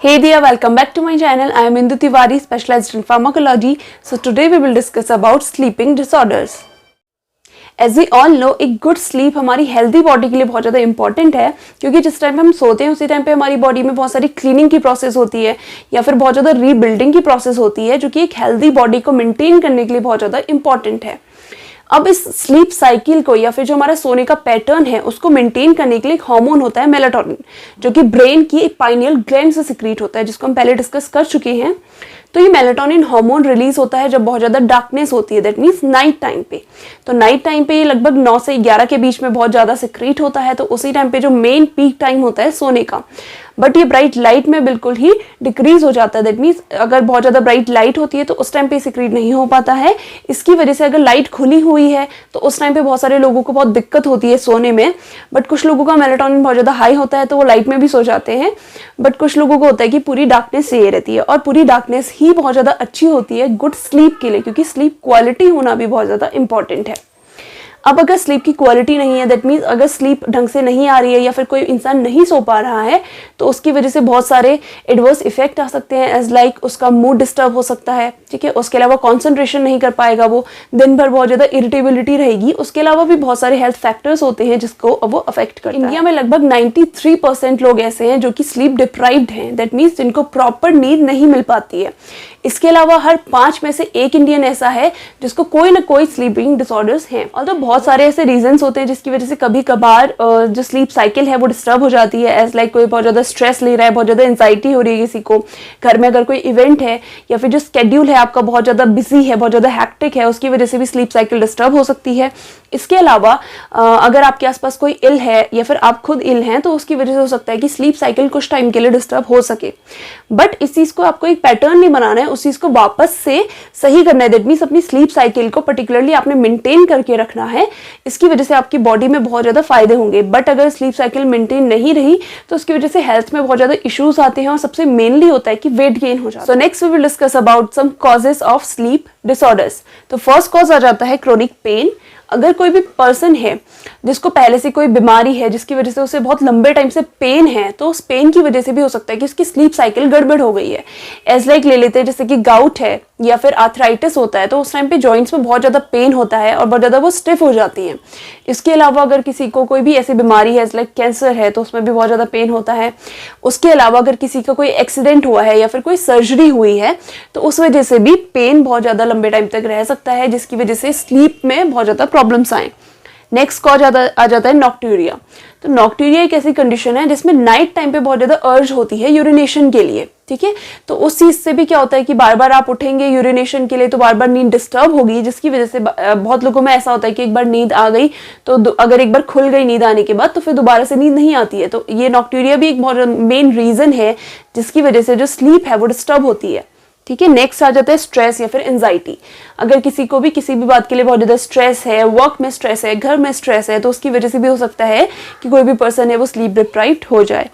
Hey there, welcome back to my channel. I am Indu Tiwari, specialized in pharmacology. So today we will discuss about sleeping disorders. As we all know, एक good sleep हमारी healthy body के लिए बहुत ज़्यादा important है, क्योंकि जिस time पे हम सोते हैं उसी टाइम पे हमारी बॉडी में बहुत सारी क्लीनिंग की प्रोसेस होती है या फिर बहुत ज़्यादा रीबिल्डिंग की प्रोसेस होती है, जो कि एक हेल्दी बॉडी को मेंटेन करने के लिए बहुत ज़्यादा इंपॉर्टेंट है। अब इस स्लीप साइकिल को या फिर जो हमारा सोने का पैटर्न है उसको मेंटेन करने के लिए एक हार्मोन होता है मेलाटोनिन, जो कि ब्रेन की एक पाइनियल ग्लैंड से सिक्रीट होता है, जिसको हम पहले डिस्कस कर चुके हैं। तो ये मेलाटोनिन हार्मोन रिलीज होता है जब बहुत ज़्यादा डार्कनेस होती है, दैट मीन्स नाइट टाइम पे। तो नाइट टाइम पे ये लगभग 9 से 11 के बीच में बहुत ज़्यादा सिक्रीट होता है, तो उसी टाइम पे जो मेन पीक टाइम होता है सोने का। बट ये ब्राइट लाइट में बिल्कुल ही डिक्रीज हो जाता है, दैट मीन्स अगर बहुत ज़्यादा ब्राइट लाइट होती है तो उस टाइम पे सिक्रीट नहीं हो पाता है। इसकी वजह से अगर लाइट खुली हुई है तो उस टाइम पे बहुत सारे लोगों को बहुत दिक्कत होती है सोने में। बट कुछ लोगों का मेलाटोनिन बहुत ज़्यादा हाई होता है तो वो लाइट में भी सो जाते हैं। बट कुछ लोगों को होता है कि पूरी डार्कनेस चाहिए रहती है, और पूरी डार्कनेस ही बहुत ज़्यादा अच्छी होती है गुड स्लीप के लिए, क्योंकि स्लीप क्वालिटी होना भी बहुत ज़्यादा इंपॉर्टेंट है। अब अगर स्लीप की क्वालिटी नहीं है, दैट मीन्स अगर स्लीप ढंग से नहीं आ रही है या फिर कोई इंसान नहीं सो पा रहा है, तो उसकी वजह से बहुत सारे एडवर्स इफेक्ट आ सकते हैं, एज लाइक उसका मूड डिस्टर्ब हो सकता है, ठीक है। उसके अलावा कॉन्सेंट्रेशन नहीं कर पाएगा, वो दिन भर बहुत ज़्यादा इरिटेबिलिटी रहेगी। उसके अलावा भी बहुत सारे हेल्थ फैक्टर्स होते हैं जिसको वो अफेक्ट करता है। इंडिया में लगभग 93% लोग ऐसे हैं जो कि स्लीप डिप्राइव्ड हैं, दैट मीन्स जिनको प्रॉपर नींद नहीं मिल पाती है। इसके अलावा हर 5 में से 1 इंडियन ऐसा है जिसको कोई ना कोई स्लीपिंग डिसऑर्डर्स हैं। और तो बहुत सारे ऐसे रीजंस होते हैं जिसकी वजह से कभी कभार जो स्लीप साइकिल है वो डिस्टर्ब हो जाती है, एज लाइक कोई बहुत ज़्यादा स्ट्रेस ले रहा है, बहुत ज़्यादा एंजाइटी हो रही है किसी को, घर में अगर कोई इवेंट है, या फिर जो स्केड्यूल है आपका बहुत ज़्यादा बिजी है, बहुत ज़्यादा हैक्टिक है, उसकी वजह से भी स्लीप साइकिल डिस्टर्ब हो सकती है। इसके अलावा अगर आपके आसपास कोई इल है या फिर आप खुद इल हैं तो उसकी वजह से हो सकता है कि स्लीप साइकिल कुछ टाइम के लिए डिस्टर्ब हो सके। बट इस चीज़ को आपको एक पैटर्न नहीं बनाना है, उस चीज़ को वापस से सही करना है, दैट मीन्स अपनी स्लीप साइकिल को पर्टिकुलरली आपने मेंटेन करके रखना है। इसकी वजह से आपकी बॉडी में बहुत ज़्यादा फायदे होंगे। बट अगर स्लीप साइकिल मेंटेन नहीं रही तो उसकी वजह से हेल्थ में बहुत ज़्यादा इश्यूज आते हैं, और सबसे मेनली होता है कि वेट गेन हो जाता है। So next we will discuss about some causes of sleep disorders. तो फर्स्ट कॉज आ जाता है क्रोनिक पेन। अगर कोई भी पर्सन है जिसको पहले से कोई बीमारी है जिसकी वजह से उसे बहुत लंबे टाइम से पेन है, तो उस पेन की वजह से भी हो सकता है कि उसकी स्लीप साइकिल गड़बड़ हो गई है। एज लाइक ले लेते हैं जैसे कि गाउट है या फिर आर्थराइटिस होता है, तो उस टाइम पे जॉइंट्स में बहुत ज़्यादा पेन होता है और बहुत ज़्यादा वो स्टिफ हो जाती हैं। इसके अलावा अगर किसी को कोई भी ऐसी बीमारी है, एज लाइक कैंसर है, तो उसमें भी बहुत ज़्यादा पेन होता है। उसके अलावा अगर किसी का कोई एक्सीडेंट हुआ है या फिर कोई सर्जरी हुई है तो उस वजह से भी पेन बहुत ज़्यादा लंबे टाइम तक रह सकता है, जिसकी वजह से स्लीप में बहुत ज़्यादा प्रॉब्लम्स आए। नेक्स्ट कॉज आ जाता है नॉक्टूरिया। तो नॉक्टूरिया एक ऐसी कंडीशन है जिसमें नाइट टाइम पे बहुत ज़्यादा अर्ज होती है यूरिनेशन के लिए, ठीक है। तो उस चीज़ से भी क्या होता है कि बार बार आप उठेंगे यूरिनेशन के लिए तो बार बार नींद डिस्टर्ब होगी, जिसकी वजह से बहुत लोगों में ऐसा होता है कि एक बार नींद आ गई तो अगर एक बार खुल गई नींद आने के बाद तो फिर दोबारा से नींद नहीं आती है। तो ये नॉक्टूरिया भी एक बहुत मेन रीज़न है जिसकी वजह से जो स्लीप है वो डिस्टर्ब होती है, ठीक है। नेक्स्ट आ जाता है स्ट्रेस या फिर एंजाइटी। अगर किसी को भी किसी भी बात के लिए बहुत ज़्यादा स्ट्रेस है, वर्क में स्ट्रेस है, घर में स्ट्रेस है, तो उसकी वजह से भी हो सकता है कि कोई भी पर्सन है वो स्लीप डिप्राइव्ड हो जाए।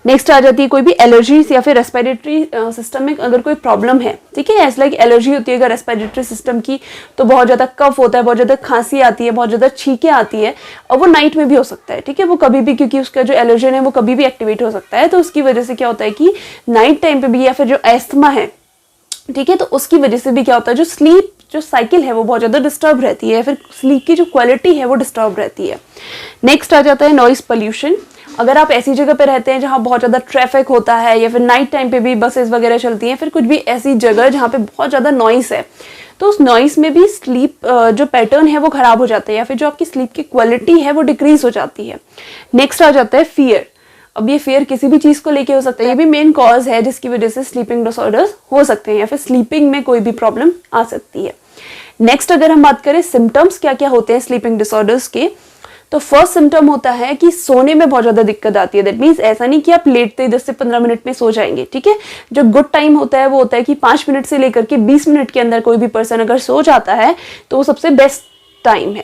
नेक्स्ट आ जाती है कोई भी एलर्जीज या फिर रेस्पिरेटरी सिस्टम में अगर कोई प्रॉब्लम है, ठीक है। एज लाइक एलर्जी होती है अगर रेस्पिरेटरी सिस्टम की, तो बहुत ज़्यादा कफ होता है, बहुत ज़्यादा खांसी आती है, बहुत ज़्यादा छींकें आती है, और वो नाइट में भी हो सकता है, ठीक है। वो कभी भी, क्योंकि उसका जो एलर्जन है वो कभी भी एक्टिवेट हो सकता है, तो उसकी वजह से क्या होता है कि नाइट टाइम पे भी, या फिर जो एस्थमा है, ठीक है, तो उसकी वजह से भी क्या होता है जो साइकिल है वो बहुत ज़्यादा डिस्टर्ब रहती है, फिर स्लीप की जो क्वालिटी है वो डिस्टर्ब रहती है। नेक्स्ट आ जाता है नॉइस पोल्यूशन। अगर आप ऐसी जगह पे रहते हैं जहाँ बहुत ज़्यादा ट्रैफिक होता है, या फिर नाइट टाइम पे भी बसेस वगैरह चलती हैं, फिर कुछ भी ऐसी जगह जहाँ पे बहुत ज़्यादा नॉइस है, तो उस नॉइस में भी स्लीप जो पैटर्न है वो ख़राब हो जाता है, या फिर जो आपकी स्लीप की क्वालिटी है वो डिक्रीज हो जाती है। नेक्स्ट आ जाता है फियर। अब ये फेयर किसी भी चीज़ को लेके हो सकता है, ये भी मेन कॉज है जिसकी वजह से स्लीपिंग डिसऑर्डर्स हो सकते हैं, या फिर स्लीपिंग में कोई भी प्रॉब्लम आ सकती है। नेक्स्ट अगर हम बात करें सिम्टम्स क्या क्या होते हैं स्लीपिंग डिसऑर्डर्स के, तो फर्स्ट सिम्टम होता है कि सोने में बहुत ज़्यादा दिक्कत आती है। दैट मीन्स ऐसा नहीं कि आप लेटते 10 से 15 मिनट में सो जाएंगे, ठीक है। जो गुड टाइम होता है वो होता है कि 5 मिनट से लेकर के 20 मिनट के अंदर कोई भी पर्सन अगर सो जाता है तो वो सबसे बेस्ट टाइम है।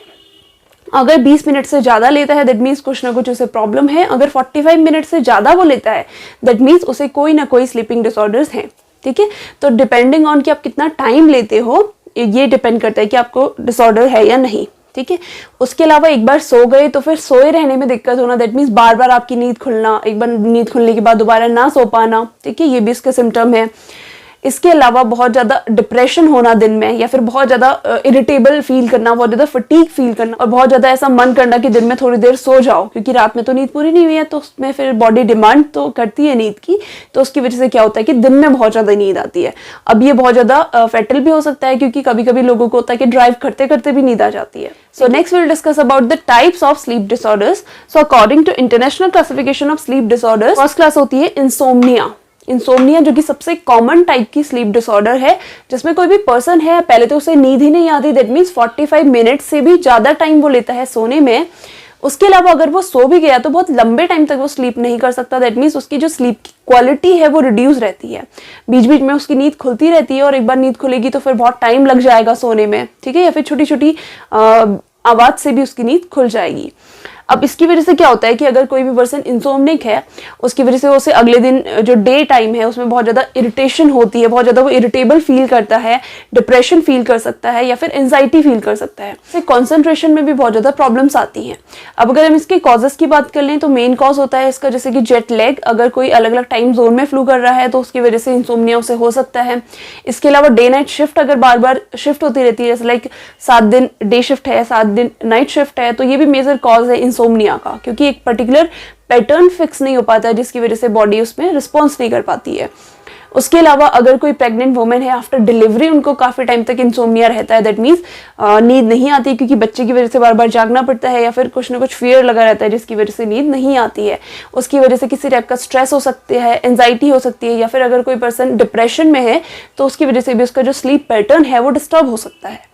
अगर 20 मिनट से ज़्यादा लेता है दैट मीन्स कुछ ना कुछ उसे प्रॉब्लम है। अगर 45 मिनट से ज़्यादा वो लेता है दैट मीन्स उसे कोई ना कोई स्लीपिंग डिसऑर्डर्स हैं, ठीक है। तो डिपेंडिंग ऑन कि आप कितना टाइम लेते हो ये डिपेंड करता है कि आपको डिसऑर्डर है या नहीं, ठीक है। उसके अलावा एक बार सो गए तो फिर सोए रहने में दिक्कत होना, दैट मीन्स बार बार आपकी नींद खुलना, एक बार नींद खुलने के बाद दोबारा ना सो पाना, ठीक है, ये भी इसके सिम्टम है। इसके अलावा बहुत ज़्यादा डिप्रेशन होना दिन में, या फिर बहुत ज़्यादा इरिटेबल फील करना, बहुत ज़्यादा फटीग फील करना, और बहुत ज़्यादा ऐसा मन करना कि दिन में थोड़ी देर सो जाओ, क्योंकि रात में तो नींद पूरी नहीं हुई है, तो उसमें फिर बॉडी डिमांड तो करती है नींद की, तो उसकी वजह से क्या होता है कि दिन में बहुत ज़्यादा नींद आती है। अब ये बहुत ज़्यादा फैटल भी हो सकता है, क्योंकि कभी कभी लोगों को होता है कि ड्राइव करते करते भी नींद आ जाती है। So next we'll discuss about the types of sleep disorders. So according to International Classification of Sleep Disorders, first class होती है insomnia। इंसोम्निया जो कि सबसे कॉमन टाइप की स्लीप डिसऑर्डर है, जिसमें कोई भी पर्सन है पहले तो उसे नींद ही नहीं आती, दैट मीन्स 45 मिनट से भी ज़्यादा टाइम वो लेता है सोने में। उसके अलावा अगर वो सो भी गया तो बहुत लंबे टाइम तक वो स्लीप नहीं कर सकता, दैट मीन्स उसकी जो स्लीप की क्वालिटी है वो रिड्यूस रहती है, बीच बीच में उसकी नींद खुलती रहती है, और एक बार नींद खुलेगी तो फिर बहुत टाइम लग जाएगा सोने में, ठीक है, या फिर छोटी छोटी आवाज़ से भी उसकी नींद खुल जाएगी। अब इसकी वजह से क्या होता है कि अगर कोई भी पर्सन इंसोम्निक है, उसकी वजह से उसे अगले दिन जो डे टाइम है उसमें बहुत ज़्यादा इरिटेशन होती है, बहुत ज़्यादा वो इरिटेबल फील करता है, डिप्रेशन फील कर सकता है, या फिर एंजाइटी फील कर सकता है। इससे कॉन्सेंट्रेशन में भी बहुत ज़्यादा प्रॉब्लम्स आती हैं। अब अगर हम इसके कॉजेज़ की बात कर लें तो मेन कॉज होता है इसका जैसे कि जेट लैग, अगर कोई अलग अलग टाइम जोन में फ्लू कर रहा है तो उसकी वजह से इंसोम्निया उसे हो सकता है। इसके अलावा डे नाइट शिफ्ट अगर बार बार शिफ्ट होती रहती है, जैसे लाइक 7 दिन डे शिफ्ट है, 7 दिन नाइट शिफ्ट है, तो ये भी मेजर कॉज है इंसोम्निया का, क्योंकि एक पर्टिकुलर पैटर्न फिक्स नहीं हो पाता है, जिसकी वजह से बॉडी उसमें रिस्पॉन्स नहीं कर पाती है। उसके अलावा अगर कोई प्रेग्नेंट वुमेन है, आफ्टर डिलीवरी उनको काफ़ी टाइम तक इंसोम्निया रहता है, दैट मीन्स नींद नहीं आती, क्योंकि बच्चे की वजह से बार बार जागना पड़ता है, या फिर कुछ ना कुछ फियर लगा रहता है जिसकी वजह से नींद नहीं आती है। उसकी वजह से किसी टाइप का स्ट्रेस हो सकती है, एंजाइटी हो सकती है, या फिर अगर कोई पर्सन डिप्रेशन में है तो उसकी वजह से भी उसका जो स्लीप पैटर्न है वो डिस्टर्ब हो सकता है।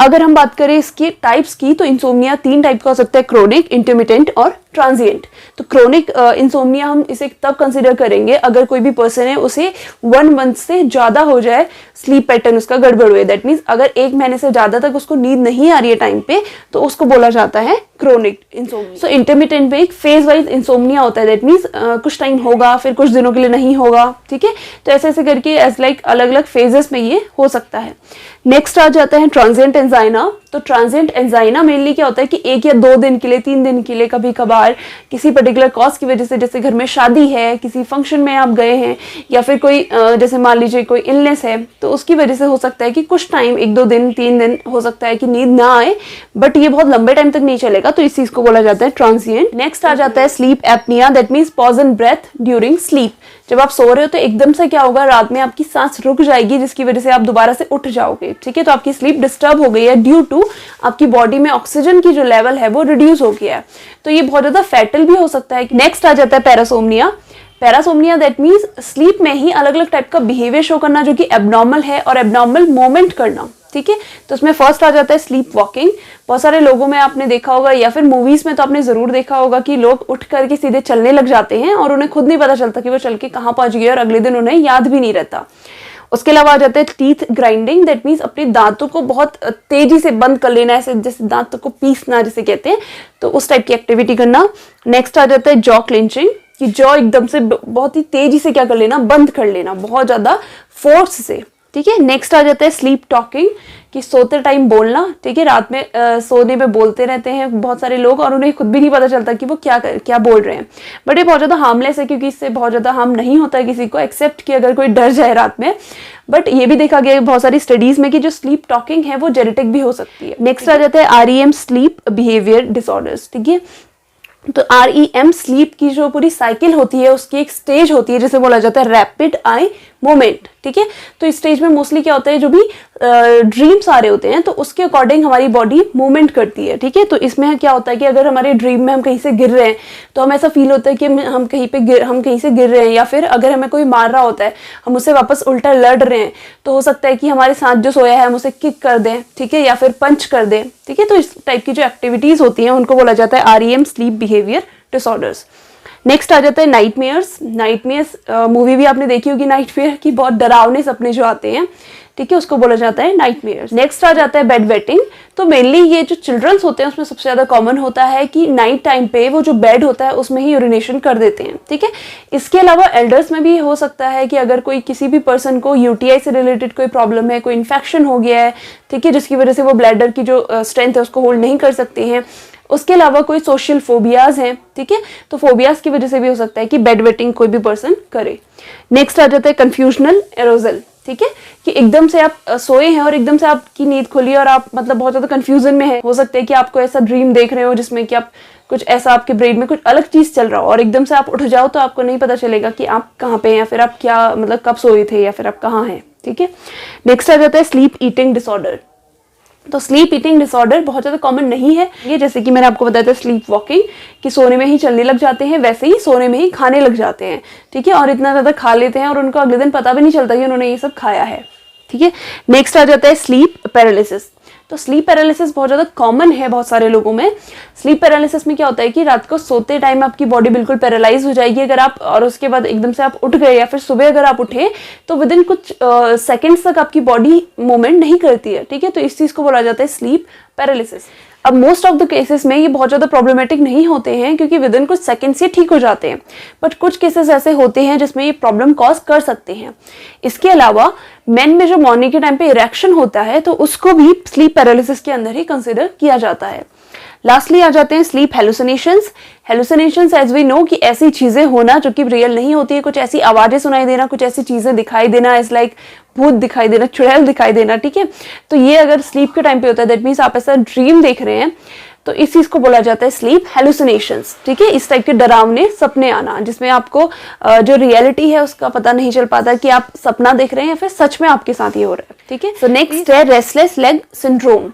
अगर हम बात करें इसकी टाइप्स की तो इंसोम्निया 3 टाइप का हो सकता है, क्रोनिक, इंटरमिटेंट और ट्रांजिएंट। तो क्रोनिक इंसोम्निया हम इसे तब कंसिडर करेंगे अगर कोई भी पर्सन है उसे 1 मंथ से ज़्यादा हो जाए स्लीप पैटर्न उसका गड़बड़ हुए, दैट मीन्स अगर 1 महीने से ज़्यादा तक उसको नींद नहीं आ रही है टाइम पे तो उसको बोला जाता है क्रोनिक इंसोम्निया। सो इंटरमिटेंट में एक फेज वाइज इंसोम्निया होता है, दैट मीन्स कुछ टाइम होगा फिर कुछ दिनों के लिए नहीं होगा, ठीक है, तो ऐसे ऐसे करके एज लाइक अलग अलग फेजेस में ये हो सकता है। नेक्स्ट आ जाता है ट्रांजिएंट एंजाइना। तो ट्रांजिएंट एंजाइना मेनली क्या होता है कि 1 या 2 दिन के लिए, 3 दिन के लिए, कभी कभार किसी पर्टिकुलर कॉज की वजह से, जैसे घर में शादी है, किसी फंक्शन में आप गए हैं, या फिर कोई जैसे मान लीजिए कोई इलनेस है, तो उसकी वजह से हो सकता है कि कुछ टाइम 1-2 दिन 3 दिन हो सकता है कि नींद ना आए, बट ये बहुत लंबे टाइम तक नहीं चलेगा, तो इस चीज को बोला जाता है ट्रांजिएंट। नेक्स्ट आ जाता है sleep apnea, that means pause in breath during sleep. जब आप सो रहे हो तो एकदम से क्या होगा, रात में आपकी सांस रुक जाएगी, जिसकी वजह से आप दोबारा से उठ जाओगे, ठीक है, तो आपकी स्लीप डिस्टर्ब हो गई है ड्यू टू आपकी बॉडी में ऑक्सीजन की जो लेवल है वो रिड्यूस हो गया है, तो ये बहुत ज्यादा फैटल भी हो सकता है। नेक्स्ट आ जाता है parasomnia. Parasomnia that means sleep में ही अलग अलग टाइप का बिहेवियर शो करना जो कि एबनॉर्मल है, और एबनॉर्मल मूवमेंट करना, ठीक है, तो उसमें फर्स्ट आ जाता है स्लीप वॉकिंग। बहुत सारे लोगों में आपने देखा होगा, या फिर मूवीज में तो आपने जरूर देखा होगा कि लोग उठ करके सीधे चलने लग जाते हैं और उन्हें खुद नहीं पता चलता कि वो चल के कहाँ पहुंच गए, और अगले दिन उन्हें याद भी नहीं रहता। उसके अलावा आ जाता है टीथ ग्राइंडिंग, दैट मीन्स अपने दांतों को बहुत तेजी से बंद कर लेना, ऐसे जैसे दांतों को पीसना जिसे कहते हैं, तो उस टाइप की एक्टिविटी करना। नेक्स्ट आ जाता है जॉ क्लिंचिंग, कि जॉ एकदम से बहुत ही तेजी से क्या कर लेना, बंद कर लेना, बहुत ज्यादा फोर्स से, ठीक है। नेक्स्ट आ जाता है स्लीप टॉकिंग, कि सोते टाइम बोलना, ठीक है, रात में सोने में बोलते रहते हैं बहुत सारे लोग और उन्हें खुद भी नहीं पता चलता कि वो क्या बोल रहे हैं, बट ये बहुत ज़्यादा हार्मलेस है, क्योंकि इससे बहुत ज़्यादा हार्म नहीं होता है किसी को, एक्सेप्ट कि अगर कोई डर जाए रात में, बट ये भी देखा गया है बहुत सारी स्टडीज में कि जो स्लीप टॉकिंग है वो जेनेटिक भी हो सकती है। नेक्स्ट आ जाता है REM स्लीप बिहेवियर डिसऑर्डर्स, ठीक है, तो REM स्लीप की जो पूरी साइकिल होती है उसकी एक स्टेज होती है जिसे बोला जाता है रैपिड आई मूवमेंट, ठीक है, तो इस स्टेज में मोस्टली क्या होता है, जो भी ड्रीम्स आ रहे होते हैं तो उसके अकॉर्डिंग हमारी बॉडी मूवमेंट करती है, ठीक है, तो इसमें क्या होता है कि अगर हमारे ड्रीम में हम कहीं से गिर रहे हैं तो हमें ऐसा फील होता है कि हम कहीं से गिर रहे हैं, या फिर अगर हमें कोई मार रहा होता है हम उससे वापस उल्टा लड़ रहे हैं, तो हो सकता है कि हमारे साथ जो सोया है हम उसे किक कर दें, ठीक है, या फिर पंच कर दें, ठीक है, तो इस टाइप की जो एक्टिविटीज होती हैं उनको बोला जाता है REM sleep behaviour disorders. Next आ जाता है नाइटमेयर्स। नाइटमेयर्स मूवी भी आपने देखी होगी, नाइटमेयर की, बहुत डरावने सपने जो आते हैं, ठीक है, उसको बोला जाता है नाइटमेयर्स। नेक्स्ट आ जाता है बेड वेटिंग। तो मेनली ये जो चिल्ड्रंस होते हैं उसमें सबसे ज्यादा कॉमन होता है कि नाइट टाइम पे वो जो बेड होता है उसमें ही यूरिनेशन कर देते हैं, ठीक है। इसके अलावा एल्डर्स में भी हो सकता है कि अगर कोई किसी भी पर्सन को यूटीआई से रिलेटेड कोई प्रॉब्लम है, कोई इन्फेक्शन हो गया है, ठीक है, जिसकी वजह से वो ब्लैडर की जो स्ट्रेंथ है उसको होल्ड नहीं कर सकते हैं। उसके अलावा कोई सोशल फोबियाज हैं, ठीक है, तो फोबियाज की वजह से भी हो सकता है कि बेड वेटिंग कोई भी पर्सन करे। नेक्स्ट आ जाता है कंफ्यूजनल एरोजल, ठीक है, कि एकदम से आप सोए हैं और एकदम से आपकी नींद खुली और आप मतलब बहुत ज्यादा कंफ्यूजन में है। हो सकता है कि आपको ऐसा ड्रीम देख रहे हो जिसमें कि आप कुछ ऐसा, आपके ब्रेन में कुछ अलग चीज चल रहा हो और एकदम से आप उठ जाओ तो आपको नहीं पता चलेगा कि आप कहाँ पे हैं या फिर आप क्या मतलब कब सोए थे या फिर आप कहाँ हैं, ठीक है। नेक्स्ट आ जाता है स्लीप ईटिंग डिसऑर्डर। तो स्लीप ईटिंग डिसऑर्डर बहुत ज़्यादा कॉमन नहीं है ये, जैसे कि मैंने आपको बताया था स्लीप वॉकिंग, कि सोने में ही चलने लग जाते हैं, वैसे ही सोने में ही खाने लग जाते हैं, ठीक है, और इतना ज़्यादा खा लेते हैं और उनको अगले दिन पता भी नहीं चलता कि उन्होंने ये सब खाया है, ठीक है। नेक्स्ट आ जाता है स्लीप पैरालिसिस। तो स्लीप पैरालिसिस बहुत ज़्यादा कॉमन है बहुत सारे लोगों में। स्लीप पैरालिसिस में क्या होता है कि रात को सोते टाइम आपकी बॉडी बिल्कुल पैरालाइज हो जाएगी अगर आप, और उसके बाद एकदम से आप उठ गए या फिर सुबह अगर आप उठे तो विद इन कुछ सेकेंड्स तक आपकी बॉडी मूवमेंट नहीं करती है, ठीक है। तो इस चीज़ को बोला जाता है स्लीप पैरालिसिस। अब मोस्ट ऑफ द केसेस में ये बहुत ज़्यादा प्रॉब्लमेटिक नहीं होते हैं क्योंकि विद इन कुछ सेकंड से ठीक हो जाते हैं, बट कुछ केसेस ऐसे होते हैं जिसमें ये प्रॉब्लम कॉज कर सकते हैं। इसके अलावा मेन में जो मॉर्निंग के टाइम पे इरेक्शन होता है तो उसको भी स्लीप पैरालिसिस के अंदर ही कंसिडर किया जाता है। लास्टली आ जाते हैं sleep hallucinations. Hallucinations as we know कि ऐसी चीजें होना जो कि रियल नहीं होती है, कुछ ऐसी आवाजें सुनाई देना, कुछ ऐसी चीजें दिखाई देना, इज लाइक भूत दिखाई देना, चुड़ैल दिखाई देना, ठीक है। तो ये अगर स्लीप के टाइम पे होता है दैट मीन्स आप ऐसा ड्रीम देख रहे हैं, तो इस चीज को बोला जाता है स्लीप हेलुसिनेशंस, ठीक है। इस टाइप के डरावने सपने आना जिसमें आपको जो रियलिटी है उसका पता नहीं चल पाता कि आप सपना देख रहे हैं या फिर सच में आपके साथ ये हो रहा है, ठीक है। सो नेक्स्ट है रेस्टलेस लेग सिंड्रोम।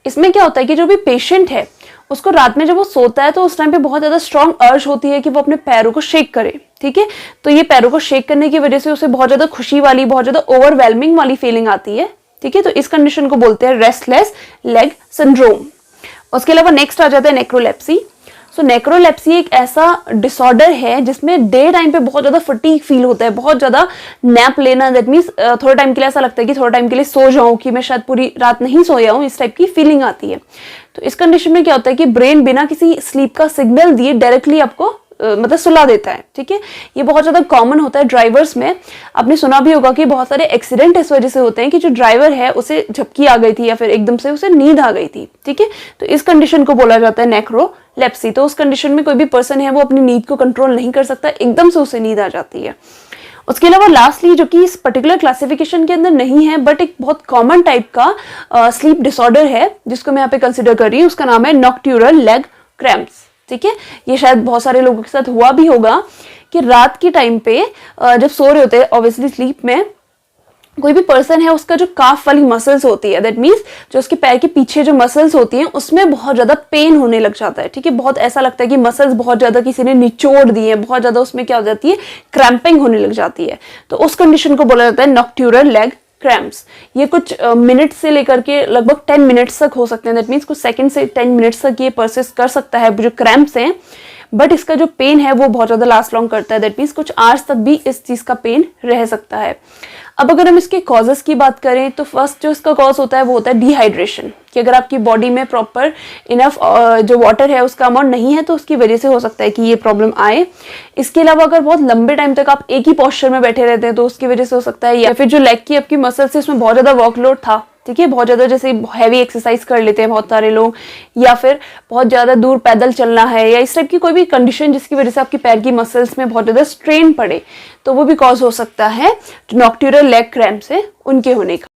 इसमें क्या होता है कि जो भी पेशेंट है उसको रात में जब वो सोता है तो उस टाइम पे बहुत ज्यादा स्ट्रॉन्ग अर्ज होती है कि वो अपने पैरों को शेक करे, ठीक है। तो ये पैरों को शेक करने की वजह से उसे बहुत ज्यादा खुशी वाली, बहुत ज्यादा ओवरवेलमिंग वाली फीलिंग आती है, ठीक है। तो इस कंडीशन को बोलते हैं रेस्टलेस लेग सिंड्रोम। उसके अलावा नेक्स्ट आ जाता है नेक्रोलेप्सी। सो नेक्रोलेप्सी एक ऐसा डिसऑर्डर है जिसमें डे टाइम पे बहुत ज्यादा फटीग फील होता है, बहुत ज्यादा नैप लेना, दैट मीन्स थोड़ा टाइम के लिए ऐसा लगता है कि थोड़ा टाइम के लिए सो जाऊं, कि मैं शायद पूरी रात नहीं सोया हूं, इस टाइप की फीलिंग आती है। तो इस कंडीशन में क्या होता है कि ब्रेन बिना किसी स्लीप का सिग्नल दिए डायरेक्टली आपको मतलब सुला देता है, ठीक है। ये बहुत ज्यादा कॉमन होता है ड्राइवर्स में। आपने सुना भी होगा कि बहुत सारे एक्सीडेंट इस वजह से होते हैं कि जो ड्राइवर है उसे झपकी आ गई थी या फिर एकदम से उसे नींद आ गई थी, ठीक है। तो इस कंडीशन को बोला जाता है नेक्रोलेप्सी। तो उस कंडीशन में कोई भी पर्सन है वो अपनी नींद को कंट्रोल नहीं कर सकता, एकदम से उसे नींद आ जाती है। उसके अलावा लास्टली जो कि इस पर्टिकुलर क्लासिफिकेशन के अंदर नहीं है बट एक बहुत कॉमन टाइप का स्लीप डिसऑर्डर है जिसको मैं यहाँ पे कंसिडर कर रही हूँ, उसका नाम है नॉक्ट्यूरल लेग क्रैम्प्स, ठीक है। ये शायद बहुत सारे लोगों के साथ हुआ भी होगा कि रात के टाइम पे जब सो रहे होते हैं ऑब्वियसली स्लीप में, कोई भी पर्सन है उसका जो काफ वाली मसल्स होती है, दैट मीन्स जो उसके पैर के पीछे जो मसल्स होती हैं उसमें बहुत ज्यादा पेन होने लग जाता है, ठीक है। बहुत ऐसा लगता है कि मसल्स बहुत ज्यादा किसी ने निचोड़ दी है, बहुत ज्यादा उसमें क्या हो जाती है, क्रैम्पिंग होने लग जाती है। तो उस कंडीशन को बोला जाता है नॉक्ट्यूरल लेग क्रैम्प्स। ये कुछ मिनट से लेकर के लगभग 10 मिनट्स तक हो सकते हैं, दैट मीन्स कुछ सेकंड से 10 मिनट्स तक ये परसिस्ट कर सकता है जो क्रैम्प्स हैं, बट इसका जो पेन है वो बहुत ज्यादा लास्ट लॉन्ग करता है, दैट मीन्स कुछ आवर्स तक भी इस चीज का पेन रह सकता है। अब अगर हम इसके कॉजेस की बात करें तो फर्स्ट जो इसका कॉज होता है वो होता है डिहाइड्रेशन, कि अगर आपकी बॉडी में प्रॉपर इनफ जो वाटर है उसका अमाउंट नहीं है तो उसकी वजह से हो सकता है कि ये प्रॉब्लम आए। इसके अलावा अगर बहुत लंबे टाइम तक आप एक ही पोस्चर में बैठे रहते हैं तो उसकी वजह से हो सकता है, या फिर जो लेग की आपकी मसल्स है उसमें बहुत ज्यादा वर्कलोड था, ठीक है, बहुत ज्यादा जैसे हैवी एक्सरसाइज कर लेते हैं बहुत सारे लोग, या फिर बहुत ज्यादा दूर पैदल चलना है, या इस टाइप की कोई भी कंडीशन जिसकी वजह से आपकी पैर की मसल्स में बहुत ज्यादा स्ट्रेन पड़े, तो वो भी कॉज हो सकता है नॉक्ट्यूरल लेग क्रैम्प से उनके होने का।